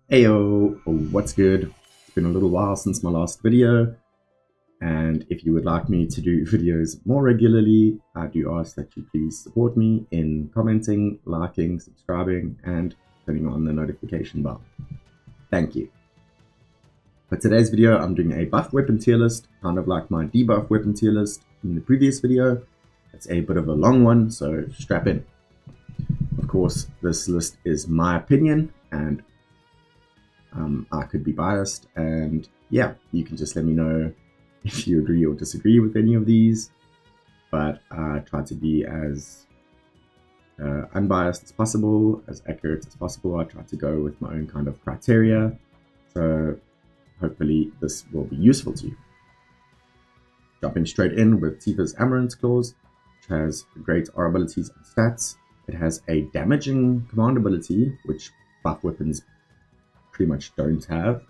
Heyo, what's good? It's been a little while since my last video, and if you would like me to do videos more regularly, I do ask that you please support me in commenting, liking, subscribing, and turning on the notification bell. Thank you. For today's video, I'm doing a buff weapon tier list, kind of like my debuff weapon tier list in the previous video. It's a bit of a long one, so strap in. Of course, this list is my opinion, and I could be biased, and yeah, you can just let me know if you agree or disagree with any of these, but I try to be as unbiased as possible, as accurate as possible. I try to go with my own kind of criteria, so hopefully this will be useful to you. Jumping straight in with Tifa's Amarant's Claws, which has great R abilities and stats. It has a damaging command ability, which buff weapons pretty much don't have,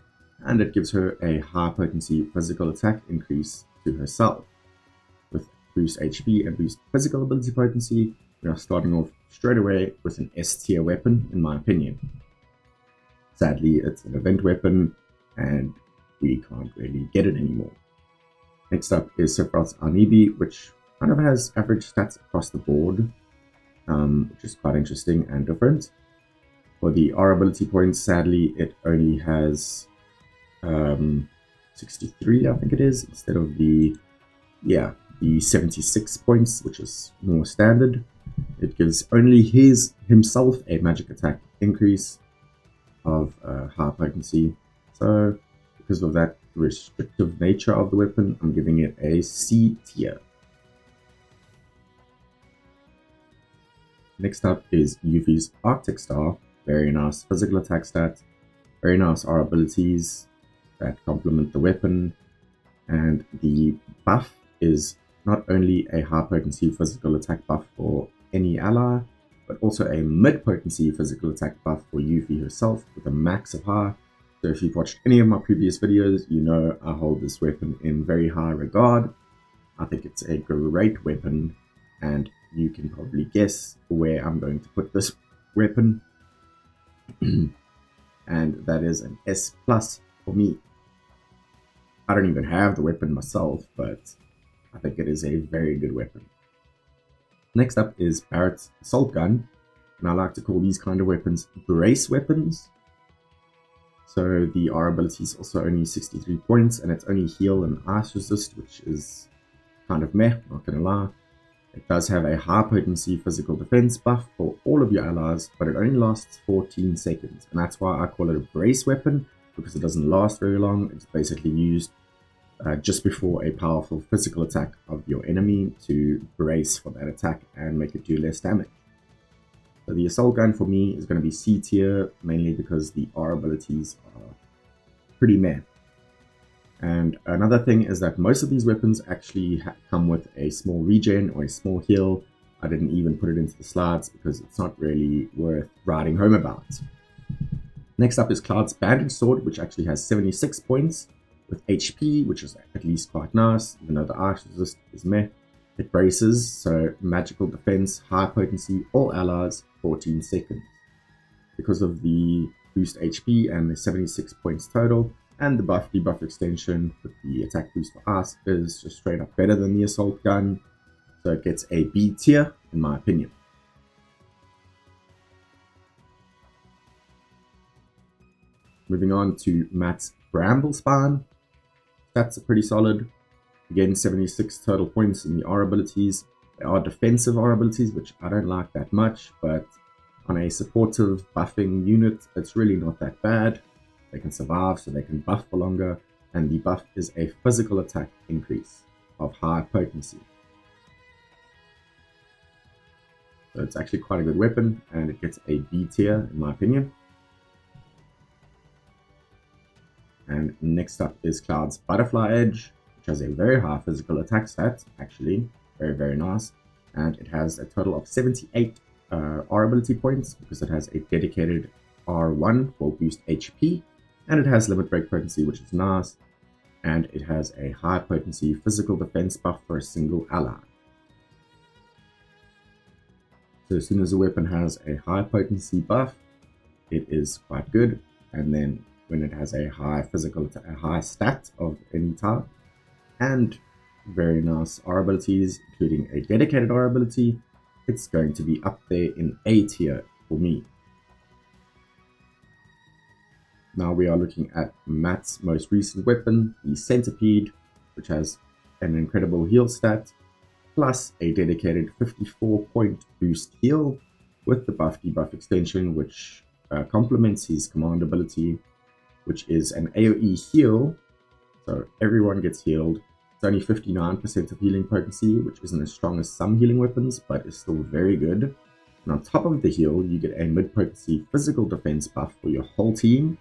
and it gives her a high potency physical attack increase to herself. With boost HP and boost physical ability potency, we are starting off straight away with an S tier weapon, in my opinion. Sadly, it's an event weapon, and we can't really get it anymore. Next up is Sephiroth's Anibi, which kind of has average stats across the board, which is quite interesting and different. For the R ability points, sadly, it only has 63, I think it is, instead of the 76 points, which is more standard. It gives only himself a magic attack increase of high potency. So, because of that restrictive nature of the weapon, I'm giving it a C tier. Next up is Yuffie's Arctic Star. Very nice physical attack stat, very nice R abilities that complement the weapon, and the buff is not only a high potency physical attack buff for any ally, but also a mid potency physical attack buff for Yuffie herself with a max of high. So if you've watched any of my previous videos, you know I hold this weapon in very high regard. I think it's a great weapon, and you can probably guess where I'm going to put this weapon. And that is an S plus for me. I don't even have the weapon myself, but I think it is a very good weapon. Next up is Barrett's Assault Gun, and I like to call these kind of weapons brace weapons. So the R ability is also only 63 points, and it's only heal and ice resist, which is kind of meh, not gonna lie. It does have a high potency physical defense buff for all of your allies, but it only lasts 14 seconds, and that's why I call it a brace weapon, because it doesn't last very long. It's basically used just before a powerful physical attack of your enemy to brace for that attack and make it do less damage. So the assault gun for me is going to be C tier, mainly because the R abilities are pretty meh. And another thing is that most of these weapons actually come with a small regen or a small heal. I didn't even put it into the slides because it's not really worth writing home about. Next up is Cloud's Bandage Sword, which actually has 76 points with HP, which is at least quite nice, even though the ice resist is meh. It braces, so magical defense, high potency, all allies, 14 seconds. Because of the boost HP and the 76 points total, and the buff debuff extension with the attack boost for us is just straight up better than the assault gun, so it gets a B tier in my opinion. Moving on to Matt's Bramble Spine. Stats are pretty solid. Again, 76 total points in the R abilities. They are defensive R abilities, which I don't like that much, but on a supportive buffing unit, it's really not that bad. They can survive, so they can buff for longer, and the buff is a physical attack increase of high potency. So it's actually quite a good weapon, and it gets a B tier in my opinion. And next up is Cloud's Butterfly Edge, which has a very high physical attack stat, actually, very, very nice. And it has a total of 78 R ability points, because it has a dedicated R1 for boost HP, and it has limit break potency, which is nice, and it has a high potency physical defense buff for a single ally. So as soon as a weapon has a high potency buff, it is quite good, and then when it has a high a high stat of any type, and very nice R abilities, including a dedicated R ability, it's going to be up there in A tier for me. Now we are looking at Matt's most recent weapon, the Centipede, which has an incredible heal stat, plus a dedicated 54-point boost heal with the buff debuff extension, which complements his command ability, which is an AoE heal, so everyone gets healed. It's only 59% of healing potency, which isn't as strong as some healing weapons, but is still very good. And on top of the heal, you get a mid-potency physical defense buff for your whole team.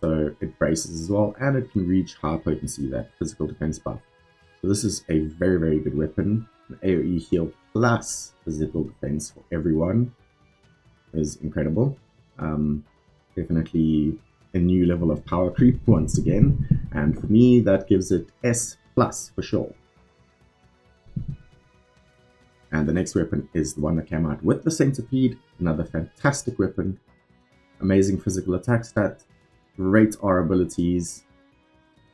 So it braces as well, and it can reach high potency, that physical defense buff. So this is a very, very good weapon. An AoE heal plus physical defense for everyone is incredible. Definitely a new level of power creep once again, and for me that gives it S+ for sure. And the next weapon is the one that came out with the Centipede, another fantastic weapon, amazing physical attack stat, great R abilities,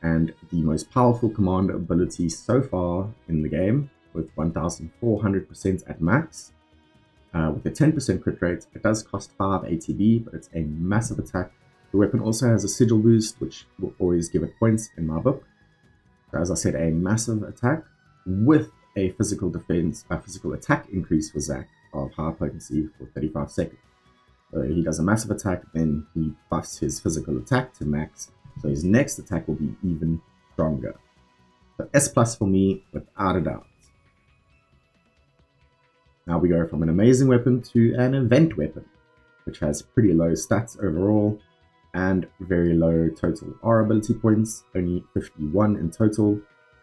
and the most powerful command ability so far in the game, with 1400% at max. With a 10% crit rate, it does cost 5 ATB, but it's a massive attack. The weapon also has a sigil boost, which will always give it points in my book. So as I said, a massive attack with a physical attack increase for Zac of high potency for 35 seconds. So he does a massive attack, then he buffs his physical attack to max, so his next attack will be even stronger. So S+ for me, without a doubt. Now we go from an amazing weapon to an event weapon, which has pretty low stats overall and very low total R ability points, only 51 in total,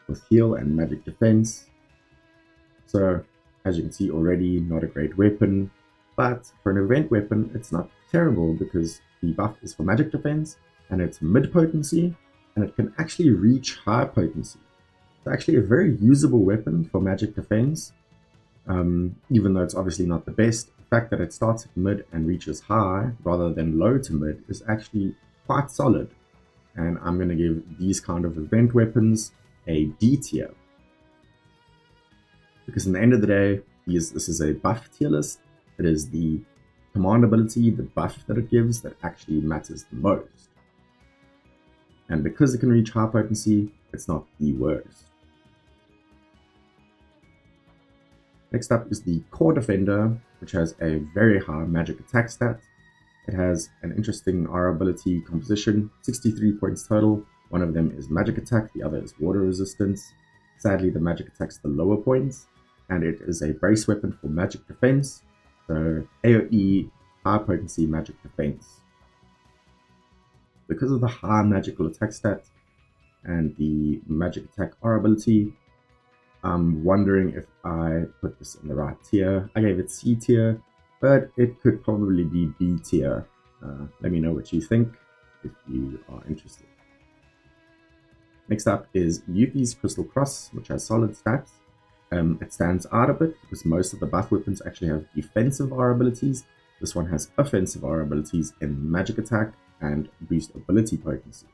with heal and magic defense. So as you can see already, not a great weapon, but for an event weapon it's not terrible because the buff is for magic defense and it's mid potency and it can actually reach high potency. It's actually a very usable weapon for magic defense. Even though it's obviously not the best, the fact that it starts at mid and reaches high rather than low to mid is actually quite solid. And I'm going to give these kind of event weapons a D tier. Because in the end of the day, this is a buff tier list. It is the command ability, the buff that it gives, that actually matters the most. And because it can reach high potency, it's not the worst. Next up is the Core Defender, which has a very high magic attack stat. It has an interesting R ability composition, 63 points total. One of them is magic attack, the other is water resistance. Sadly, the magic attack's the lower points, and it is a brace weapon for magic defense. So AoE, high potency magic defense. Because of the high magical attack stat and the magic attack R ability, I'm wondering if I put this in the right tier. I gave it C tier, but it could probably be B tier. Let me know what you think if you are interested. Next up is Yuffie's Crystal Cross, which has solid stats. It stands out a bit because most of the buff weapons actually have defensive R abilities. This one has offensive R abilities in magic attack and boost ability potency.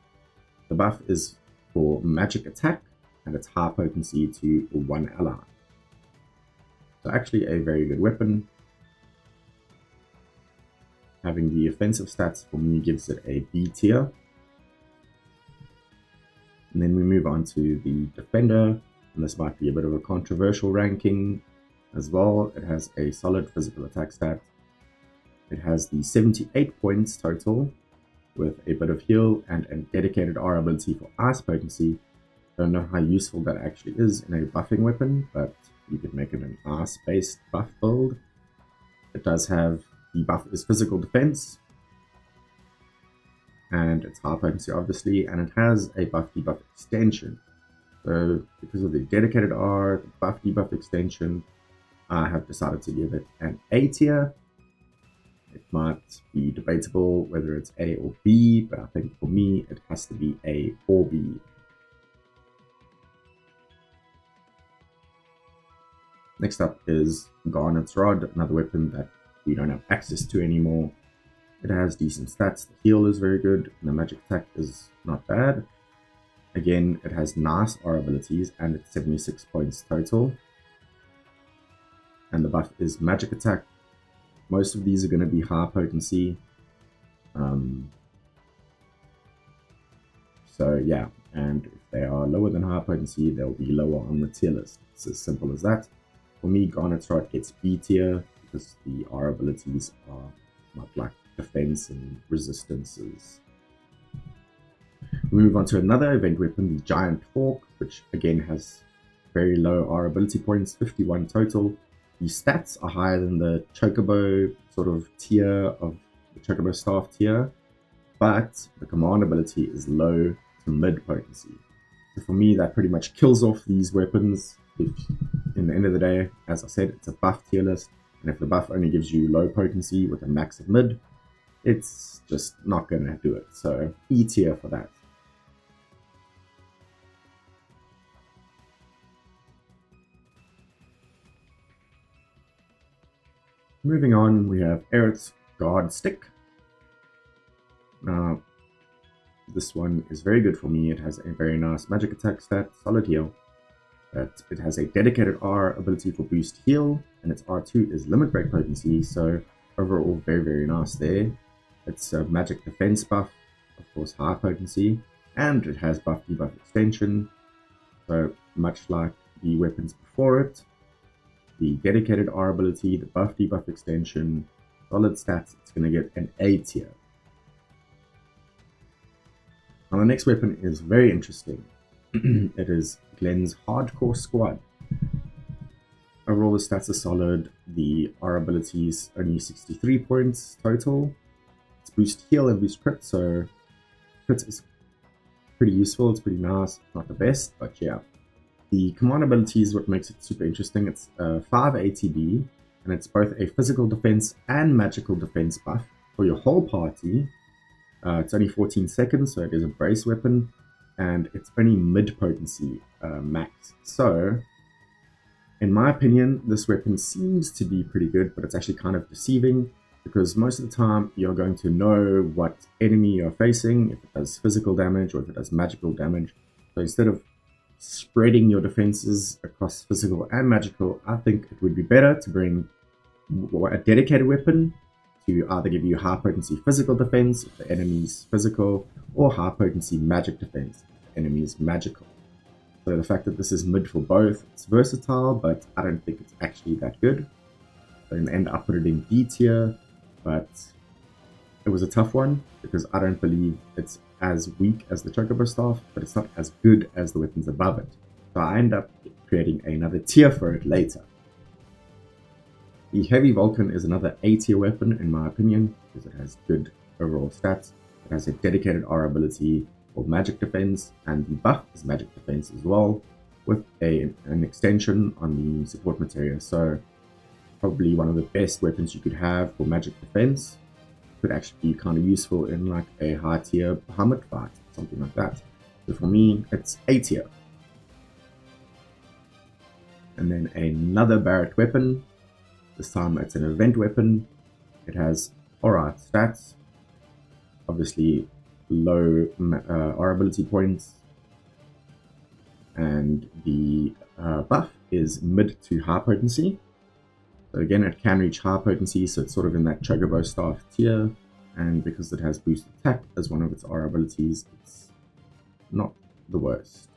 The buff is for magic attack and its high potency to one ally. So actually a very good weapon. Having the offensive stats for me gives it a B tier. And then we move on to the Defender, and this might be a bit of a controversial ranking as well. It has a solid physical attack stat. It has the 78 points total with a bit of heal and a dedicated R ability for ice potency. Don't know how useful that actually is in a buffing weapon, but you could make it an ice-based buff build. It does have, the buff is physical defense, and it's high potency obviously, and it has a buff debuff extension. So because of the dedicated R, the buff debuff extension, I have decided to give it an A tier. It might be debatable whether it's A or B, but I think for me it has to be A or B. Next up is Garnet's Rod, another weapon that we don't have access to anymore. It has decent stats. The heal is very good, and the magic attack is not bad. Again, it has nice R abilities, and it's 76 points total. And the buff is magic attack. Most of these are going to be high potency. So yeah, and if they are lower than high potency, they'll be lower on the tier list. It's as simple as that. For me, Garnet's Rod gets B tier because the R abilities are not like defense and resistances. We move on to another event weapon, the Giant Fork, which again has very low R ability points, 51 total. The stats are higher than the Chocobo sort of tier of the Chocobo staff tier, but the command ability is low to mid potency. So for me, that pretty much kills off these weapons. If, in the end of the day, as I said, it's a buff tier list, and if the buff only gives you low potency with a max of mid, it's just not going to do it. So E tier for that. Moving on, we have Aerith's Guard Stick. Now, this one is very good for me. It has a very nice magic attack stat, solid heal. But it has a dedicated R ability for boost heal, and its R2 is limit break potency, so overall very, very nice there. It's a magic defense buff, of course high potency, and it has buff debuff extension, so much like the weapons before it. The dedicated R ability, the buff debuff extension, solid stats, it's going to get an A tier. Now the next weapon is very interesting. It is Glenn's Hardcore Squad. Overall the stats are solid, the R ability is only 63 points total. It's boost heal and boost crit, so crit is pretty useful, it's pretty nice, not the best, but yeah. The command ability is what makes it super interesting. It's 5 ATB, and it's both a physical defense and magical defense buff for your whole party. It's only 14 seconds, so it is a brace weapon, and it's only mid potency max. So, in my opinion, this weapon seems to be pretty good, but it's actually kind of deceiving, because most of the time you're going to know what enemy you're facing, if it does physical damage or if it does magical damage. So instead of spreading your defenses across physical and magical, I think it would be better to bring a dedicated weapon to either give you high potency physical defense if the enemy's physical, or high potency magic defense if the enemy's magical. So the fact that this is mid for both, it's versatile, but I don't think it's actually that good. So in the end I put it in D tier, but it was a tough one because I don't believe it's as weak as the Chocobo staff, but it's not as good as the weapons above it. So I end up creating another tier for it later. The Heavy Vulcan is another A tier weapon in my opinion, because it has good overall stats. It has a dedicated R ability for magic defense, and the buff is magic defense as well, with an extension on the support materia. So probably one of the best weapons you could have for magic defense. Could actually be kind of useful in like a high tier Bahamut fight, something like that. So for me, it's A tier. And then another Barrett weapon. This time it's an event weapon. It has alright stats. Obviously low R ability points. And the buff is mid to high potency. So again, it can reach high potency, so it's sort of in that Chocobo staff tier, and because it has boost attack as one of its R abilities, it's not the worst.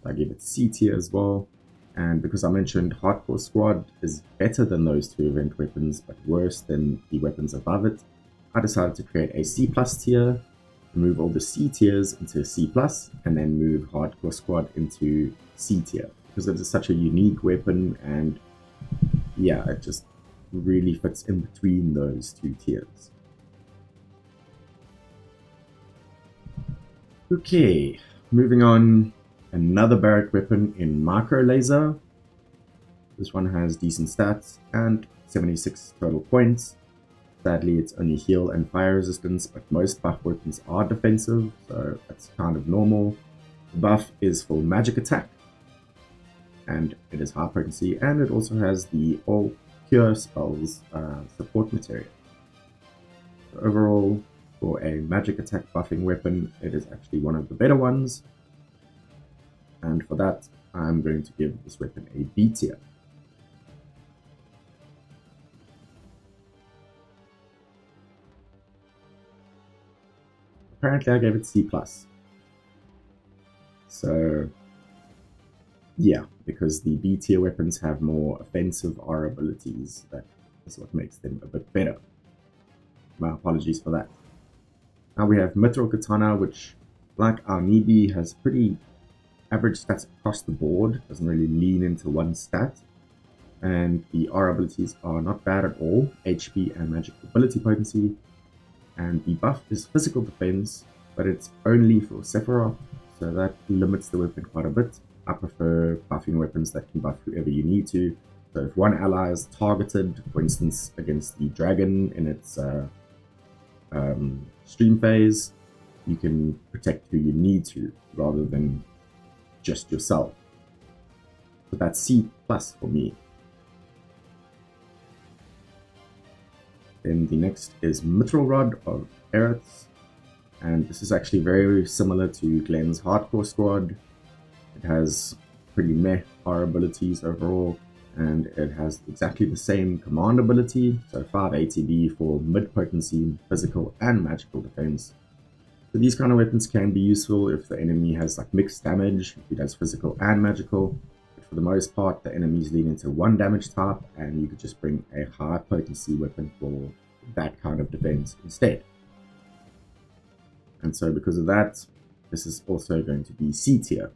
I give it C tier as well, and because I mentioned Hardcore Squad is better than those two event weapons, but worse than the weapons above it, I decided to create a C plus tier, move all the C tiers into C plus, and then move Hardcore Squad into C tier, because it is such a unique weapon, and yeah, it just really fits in between those two tiers. Okay, moving on, another Barrett weapon in Micro Laser. This one has decent stats and 76 total points. Sadly, it's only heal and fire resistance, but most buff weapons are defensive, so that's kind of normal. The buff is for magic attack, and it is high potency, and it also has the all pure spells support material. So overall, for a magic attack buffing weapon, it is actually one of the better ones. And for that, I'm going to give this weapon a B tier. Apparently I gave it C+. So yeah, because the B tier weapons have more offensive R abilities, that is what makes them a bit better. My apologies for that. Now we have Mithril Katana, which, like our Nibi, has pretty average stats across the board, doesn't really lean into one stat. And the R abilities are not bad at all, HP and magic ability potency. And the buff is physical defense, but it's only for Sephiroth, so that limits the weapon quite a bit. I prefer buffing weapons that can buff whoever you need to. So if one ally is targeted, for instance, against the dragon in its stream phase, you can protect who you need to, rather than just yourself. So that's C+ for me. Then the next is Mithril Rod of Aerith's, and this is actually very similar to Glenn's Hardcore Squad. It has pretty meh R abilities overall, and it has exactly the same command ability, so 5 ATB for mid-potency, physical and magical defense. So these kind of weapons can be useful if the enemy has like mixed damage, if it has physical and magical. For the most part, the enemies lean into one damage type, and you could just bring a high potency weapon for that kind of defense instead. And so because of that, this is also going to be C tier.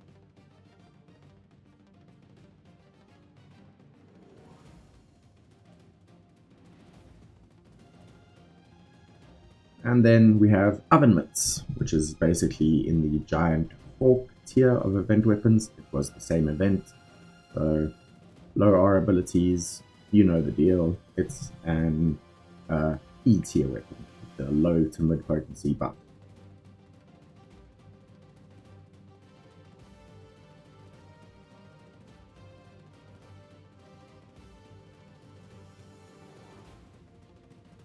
And then we have Oven Mitts, which is basically in the giant fork tier of event weapons. It was the same event. So low R abilities, you know the deal. It's an E tier weapon, the low to mid potency buff.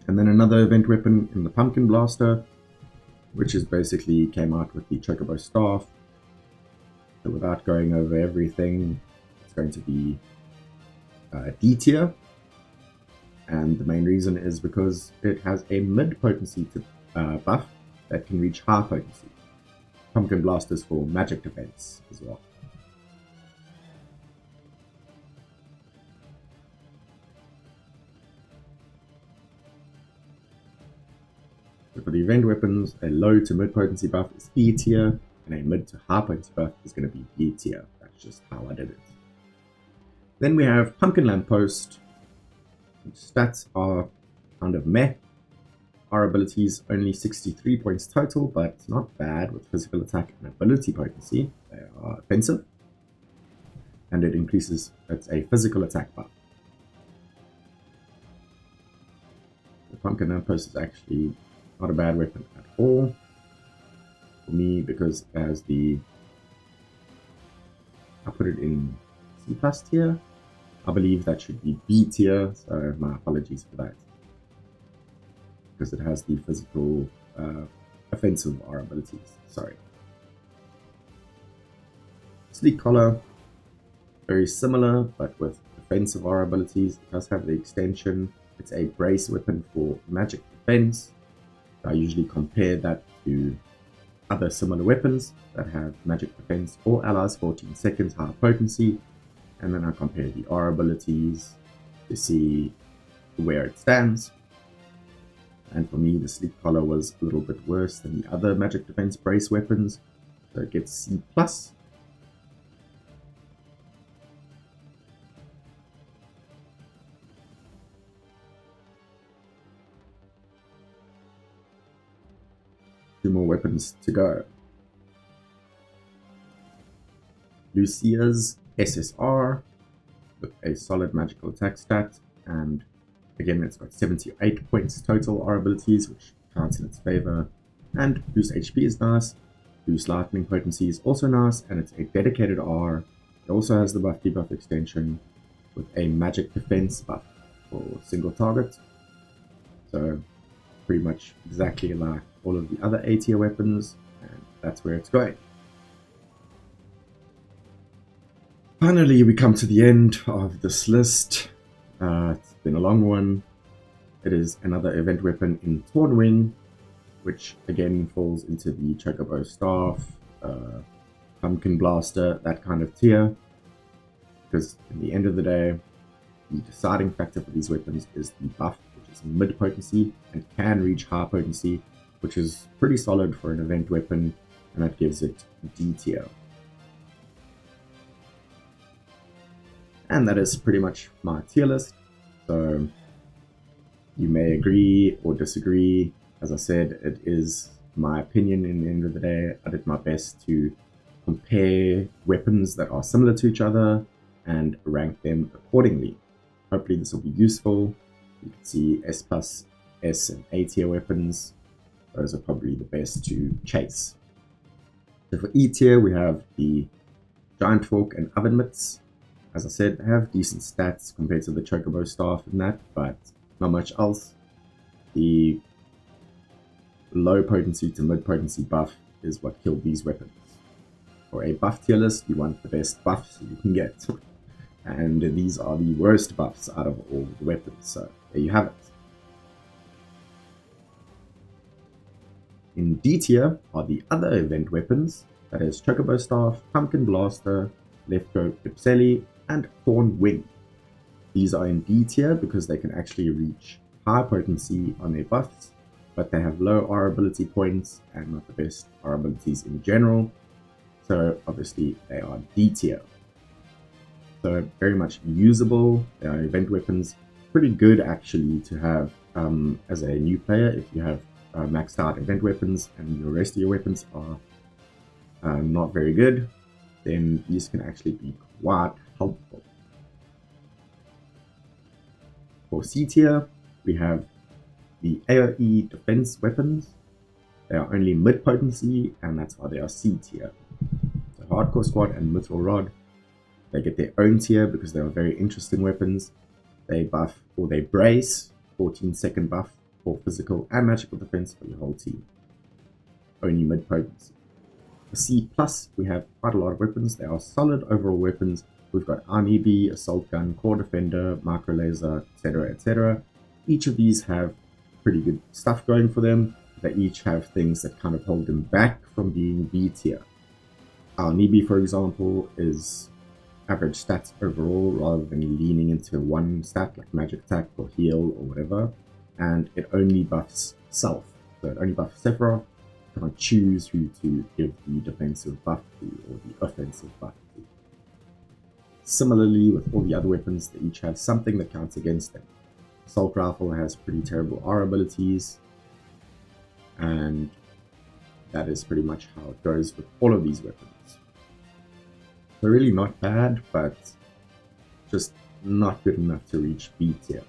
And then another event weapon in the Pumpkin Blaster, which is basically came out with the Chocobo Staff. So without going over everything, it's going to be D tier. And the main reason is because it has a mid potency buff that can reach high potency. Pumpkin Blasters for magic defense as well. So for the event weapons, a low to mid potency buff is E tier, and a mid to high potency buff is going to be B tier. That's just how I did it. Then we have Pumpkin Lamppost. Stats are kind of meh. Our abilities only 63 points total, but not bad with physical attack and ability potency. They are offensive, and it increases. It's a physical attack buff. The Pumpkin Lamppost is actually not a bad weapon at all for me, because it has the, I put it in C+ tier. I believe that should be B tier, so my apologies for that. Because it has the physical, offensive R abilities. Sorry. Sleek Collar, very similar, but with offensive R abilities. It does have the extension. It's a brace weapon for magic defense. I usually compare that to other similar weapons that have magic defense or allies 14 seconds high potency. And then I compare the R abilities to see where it stands. And for me, the Sleek Collar was a little bit worse than the other magic defense brace weapons, so it gets C+. Two more weapons to go. Lucia's SSR with a solid magical attack stat, and again it's got 78 points total R abilities, which counts in its favor. And boost HP is nice, boost lightning potency is also nice, and it's a dedicated R. It also has the buff debuff extension with a magic defense buff for single target. So pretty much exactly like all of the other A tier weapons, and that's where it's going. Finally, we come to the end of this list. It's been a long one. It is another event weapon in Torn Wing, which again falls into the Chocobo Staff, Pumpkin Blaster, that kind of tier. Because in the end of the day, the deciding factor for these weapons is the buff, which is mid potency and can reach high potency, which is pretty solid for an event weapon, and that gives it D tier. And that is pretty much my tier list. So you may agree or disagree. As I said, it is my opinion in the end of the day. I did my best to compare weapons that are similar to each other and rank them accordingly. Hopefully this will be useful. You can see S+, S, and A tier weapons. Those are probably the best to chase. So for E tier, we have the Giant Fork and Oven Mitts. As I said, they have decent stats compared to the Chocobo Staff and that, but not much else. The low potency to mid potency buff is what killed these weapons. For a buff tier list, you want the best buffs you can get. And these are the worst buffs out of all the weapons, so there you have it. In D tier are the other event weapons, that is Chocobo Staff, Pumpkin Blaster, Lefko Ipseli, and Thorn Wing. These are in D tier because they can actually reach high potency on their buffs, but they have low R ability points and not the best R abilities in general, so obviously they are D tier. So very much usable. They are event weapons, pretty good actually to have as a new player. If you have maxed out event weapons and the rest of your weapons are not very good, then these can actually be quite helpful. For C tier, we have the AoE defense weapons. They are only mid potency, and that's why they are C tier. The Hardcore Squad and Mithril Rod, they get their own tier because they are very interesting weapons. They buff, or they brace, 14-second buff for physical and magical defense for your whole team. Only mid potency. For C+, we have quite a lot of weapons. They are solid overall weapons. We've got Arnibi, Assault Gun, Core Defender, Micro Laser, etc., etc. Each of these have pretty good stuff going for them. They each have things that kind of hold them back from being B tier. Arnibi, for example, is average stats overall rather than leaning into one stat like magic attack or heal or whatever, and it only buffs self. So it only buffs Sephiroth. You can't choose who to give the defensive buff to or the offensive buff to. Similarly, with all the other weapons, they each have something that counts against them. Assault Rifle has pretty terrible R abilities, and that is pretty much how it goes with all of these weapons. They're really not bad, but just not good enough to reach B tier.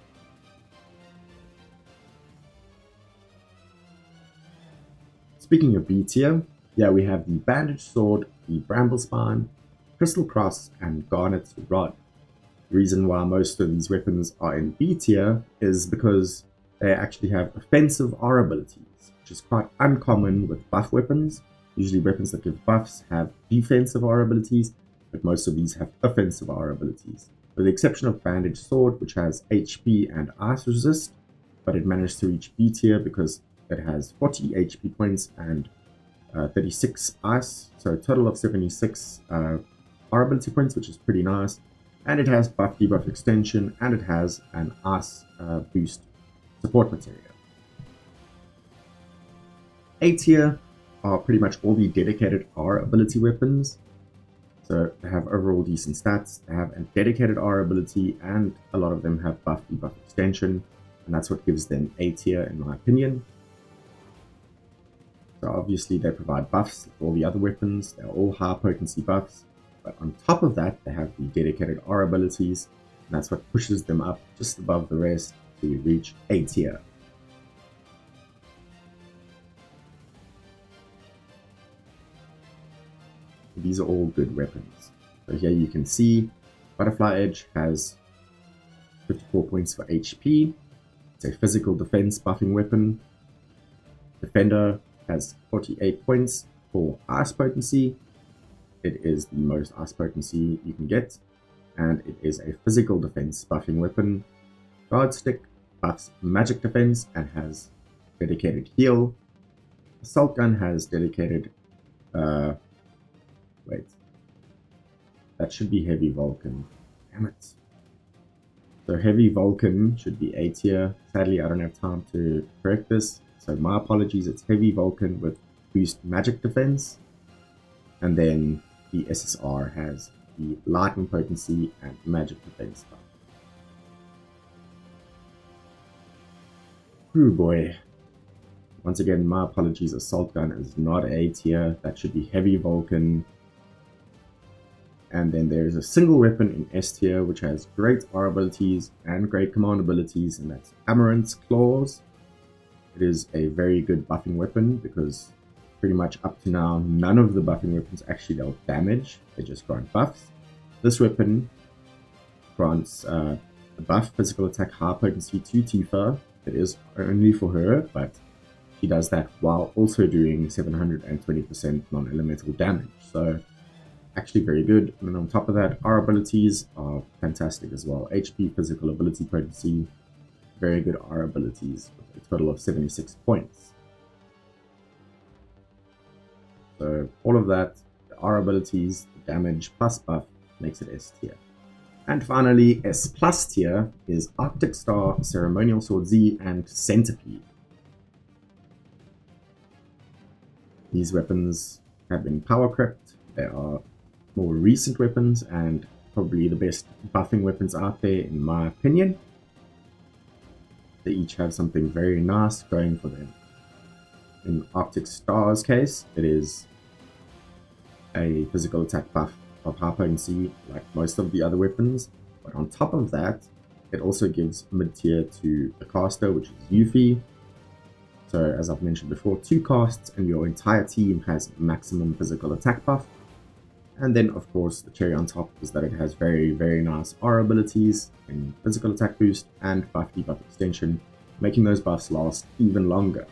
Speaking of B tier, yeah, we have the Bandage Sword, the Bramble Spine, Crystal Cross, and Garnet Rod. The reason why most of these weapons are in B tier is because they actually have offensive R abilities, which is quite uncommon with buff weapons. Usually weapons that give buffs have defensive R abilities, but most of these have offensive R abilities. With the exception of Bandage Sword, which has HP and Ice Resist, but it managed to reach B tier because it has 40 HP points and 36 Ice, so a total of 76 R ability points, which is pretty nice. And it has buff debuff extension, and it has an Ice boost support material. A tier are pretty much all the dedicated R ability weapons. So they have overall decent stats, they have a dedicated R ability, and a lot of them have buff debuff extension, and that's what gives them A tier in my opinion. So obviously they provide buffs like all the other weapons, they're all high potency buffs, but on top of that they have the dedicated R abilities, and that's what pushes them up just above the rest to reach A tier. These are all good weapons. So here you can see Butterfly Edge has 54 points for HP. It's a physical defense buffing weapon. Defender has 48 points for ice potency. It is the most ice potency you can get, and it is a physical defense buffing weapon. Guard stick buffs magic defense and has dedicated heal. Assault gun has dedicated wait, that should be heavy Vulcan, damn it. So heavy Vulcan should be A tier. Sadly, I don't have time to correct this, so my apologies. It's heavy Vulcan with boost magic defense, and then the SSR has the lightning potency and magic defense buff. Oh boy. Once again, my apologies. Assault gun is not A tier. That should be heavy Vulcan. And then there's a single weapon in S tier which has great R abilities and great command abilities, and that's Amaranth's Claws. It is a very good buffing weapon because pretty much up to now none of the buffing weapons actually dealt damage, they just grant buffs. This weapon grants a buff physical attack high potency to Tifa. It is only for her, but she does that while also doing 720% non-elemental damage, so actually very good. And then on top of that, our abilities are fantastic as well. HP, physical ability potency, very good R abilities with a total of 76 points. So all of that, the R abilities, the damage plus buff makes it S tier. And finally, S plus tier is Arctic Star, Ceremonial Sword Z, and Centipede. These weapons have been power crept. They are more recent weapons and probably the best buffing weapons out there in my opinion. They each have something very nice going for them. In Arctic Star's case, it is a physical attack buff of high potency like most of the other weapons, but on top of that, it also gives mid-tier to the caster, which is Yuffie. So as I've mentioned before, 2 casts and your entire team has maximum physical attack buff. And then, of course, the cherry on top is that it has very, very nice R abilities in physical attack boost and buff debuff extension, making those buffs last even longer.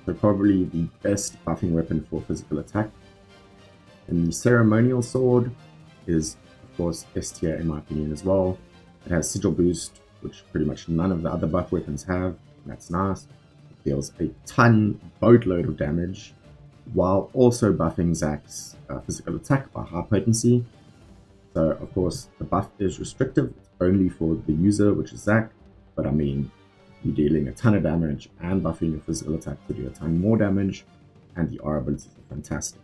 So probably the best buffing weapon for physical attack. And the Ceremonial Sword is, of course, S tier in my opinion as well. It has sigil boost, which pretty much none of the other buff weapons have. That's nice. It deals a boatload of damage, while also buffing Zack's physical attack by high potency. So of course the buff is restrictive, it's only for the user, which is Zack, but I mean, you're dealing a ton of damage and buffing your physical attack to do a ton more damage, and the R abilities are fantastic.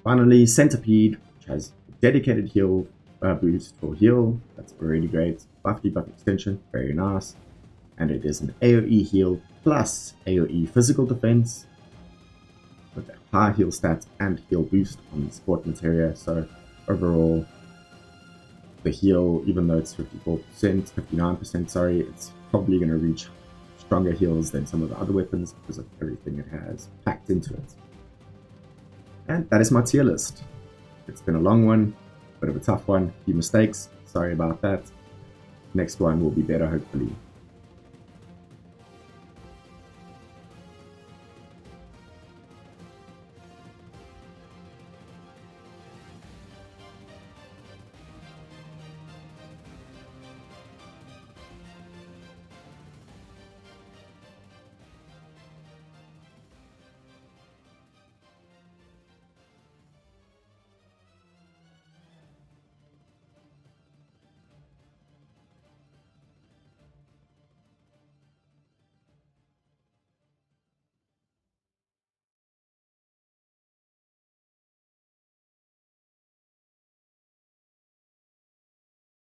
Finally, Centipede, which has dedicated heal boost for heal, that's already great. Buff debuff extension, very nice. And it is an AoE heal plus AoE physical defense, with a high heal stat and heal boost on the support materia. So overall, the heal, even though it's 59%, sorry, it's probably going to reach stronger heals than some of the other weapons because of everything it has packed into it. And that is my tier list. It's been a long one, bit of a tough one, a few mistakes, sorry about that. Next one will be better, hopefully.